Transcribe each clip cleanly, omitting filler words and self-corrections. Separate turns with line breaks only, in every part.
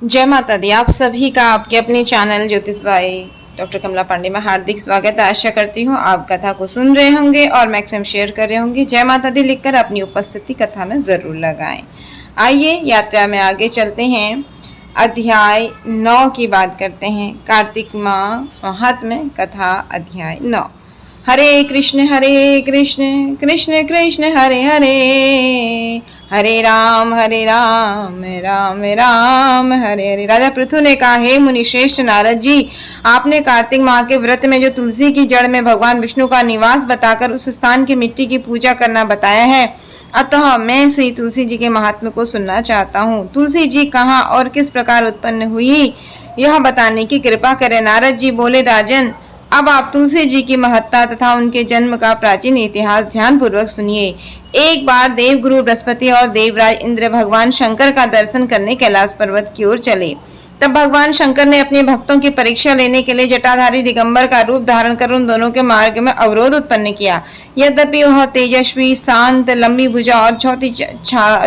जय माता दी। आप सभी का आपके अपने चैनल ज्योतिष भाई डॉक्टर कमला पांडे में हार्दिक स्वागत है। आशा करती हूँ आप कथा को सुन रहे होंगे और मैक्सिमम शेयर कर रहे होंगे। जय माता दी लिखकर अपनी उपस्थिति कथा में जरूर लगाएं। आइए यात्रा में आगे चलते हैं। अध्याय 9 की बात करते हैं। कार्तिक माह महात्म्य कथा अध्याय 9। हरे कृष्ण कृष्ण कृष्ण हरे हरे, हरे राम राम राम हरे हरे। राजा पृथु ने कहा, हे मुनि श्रेष्ठ नारद जी, आपने कार्तिक माह के व्रत में जो तुलसी की जड़ में भगवान विष्णु का निवास बताकर उस स्थान की मिट्टी की पूजा करना बताया है, अतः मैं श्री तुलसी जी के महात्म्य को सुनना चाहता हूँ। तुलसी जी कहाँ और किस प्रकार उत्पन्न हुई, यह बताने की कृपा करें। नारद जी बोले, राजन, अब आप तुलसी जी की महत्ता तथा उनके जन्म का प्राचीन इतिहास ध्यान पूर्वक सुनिए। एक बार देवगुरु बृहस्पति और देवराज इंद्र भगवान शंकर का दर्शन करने कैलाश पर्वत की ओर चले। तब भगवान शंकर ने अपने भक्तों की परीक्षा लेने के लिए जटाधारी दिगंबर का रूप धारण कर उन दोनों के मार्ग में अवरोध उत्पन्न किया। यद्यपि वह तेजस्वी, शांत, लंबी भुजा और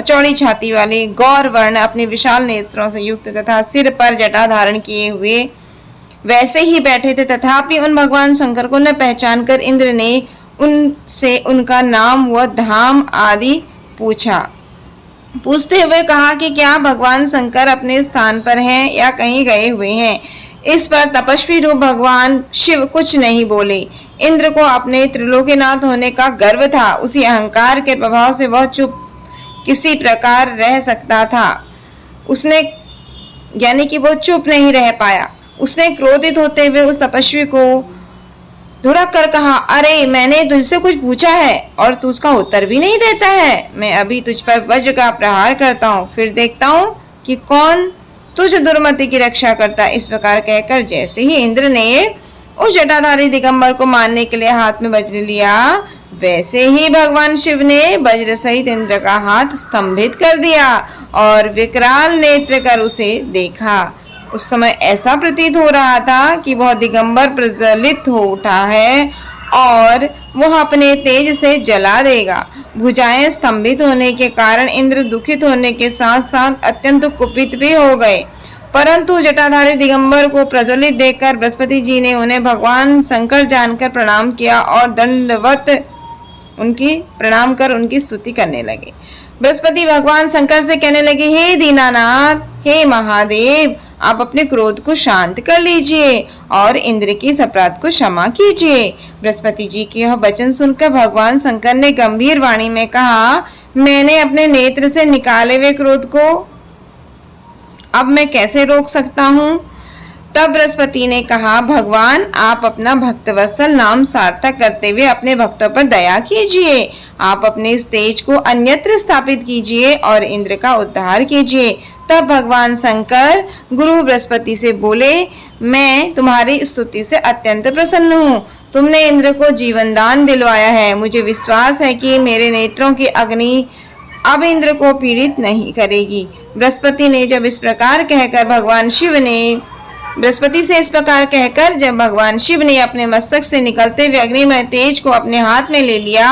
चौड़ी छाती वाले गौर वर्ण, अपने विशाल नेत्रों से युक्त तथा सिर पर जटा धारण किए हुए वैसे ही बैठे थे, तथापि उन भगवान शंकर को न पहचान कर इंद्र ने उनसे उनका नाम व धाम आदि पूछते हुए कहा कि क्या भगवान शंकर अपने स्थान पर हैं या कहीं गए हुए हैं। इस पर तपस्वी रूप भगवान शिव कुछ नहीं बोले। इंद्र को अपने त्रिलोकीनाथ होने का गर्व था। उसी अहंकार के प्रभाव से वह चुप किसी प्रकार रह सकता था। उसने यानी कि वो चुप नहीं रह पाया। उसने क्रोधित होते हुए उस तपस्वी को धुड़क कर कहा, अरे मैंने तुझसे कुछ पूछा है और तू उसका उत्तर भी नहीं देता है। मैं अभी तुझ पर वज्र का प्रहार करता हूँ, फिर देखता हूँ कि कौन तुझ दुर्मति की रक्षा करता। इस प्रकार कहकर जैसे ही इंद्र ने उस जटाधारी दिगंबर को मारने के लिए हाथ में वज्र लिया, वैसे ही भगवान शिव ने वज्र सहित इंद्र का हाथ स्तंभित कर दिया और विकराल नेत्र कर उसे देखा। उस समय ऐसा प्रतीत हो रहा था कि वह दिगंबर प्रज्वलित हो उठा है और वह अपने तेज से जला देगा। भुजाएं स्तंभित होने के कारण इंद्र दुखित होने के साथ साथ अत्यंत कुपित भी हो गए। परंतु जटाधारी दिगंबर को प्रज्वलित देखकर बृहस्पति जी ने उन्हें भगवान शंकर जानकर प्रणाम किया और दंडवत प्रणाम कर उनकी स्तुति करने लगे। बृहस्पति भगवान शंकर से कहने लगे, हे दीनानाथ, हे महादेव, आप अपने क्रोध को शांत कर लीजिए और इंद्र की इस अपराध को क्षमा कीजिए। बृहस्पति जी की यह वचन सुनकर भगवान शंकर ने गंभीर वाणी में कहा, मैंने अपने नेत्र से निकाले हुए क्रोध को अब मैं कैसे रोक सकता हूँ। तब बृहस्पति ने कहा, भगवान, आप अपना भक्तवत्सल नाम सार्थक करते हुए अपने भक्तों पर दया कीजिए। आप अपने इस तेज को अन्यत्र स्थापित कीजिए और इंद्र का उद्धार कीजिए। तब भगवान शंकर गुरु बृहस्पति से बोले, मैं तुम्हारी स्तुति से अत्यंत प्रसन्न हूँ। तुमने इंद्र को जीवन दान दिलवाया है। मुझे विश्वास है कि मेरे नेत्रों की अग्नि अब इंद्र को पीड़ित नहीं करेगी। बृहस्पति से इस प्रकार कहकर जब भगवान शिव ने अपने मस्तक से निकलते हुए अग्निमय तेज को अपने हाथ में ले लिया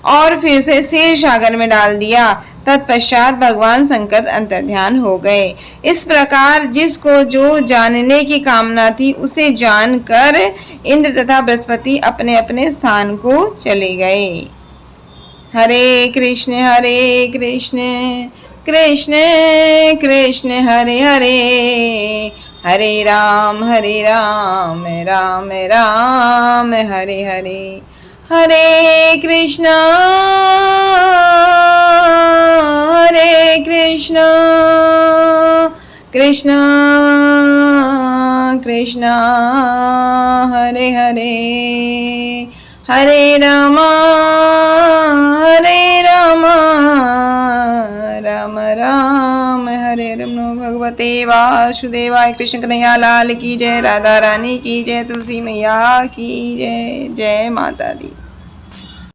और फिर उसे क्षीर सागर में डाल दिया। तत्पश्चात भगवान शंकर अंतर्ध्यान हो गए। इस प्रकार जिसको जो जानने की कामना थी उसे जानकर इंद्र तथा बृहस्पति अपने अपने स्थान को चले गए। हरे कृष्ण कृष्ण कृष्ण हरे हरे, हरे राम राम राम हरे हरे। हरे कृष्ण कृष्ण कृष्ण हरे हरे, हरे राम राम राम हरे हरे। नमो भगवते वासुदेवाय। कृष्ण कन्हैया लाल की जय, राधा रानी की जय, तुलसी मैया की जय। जय माता दी।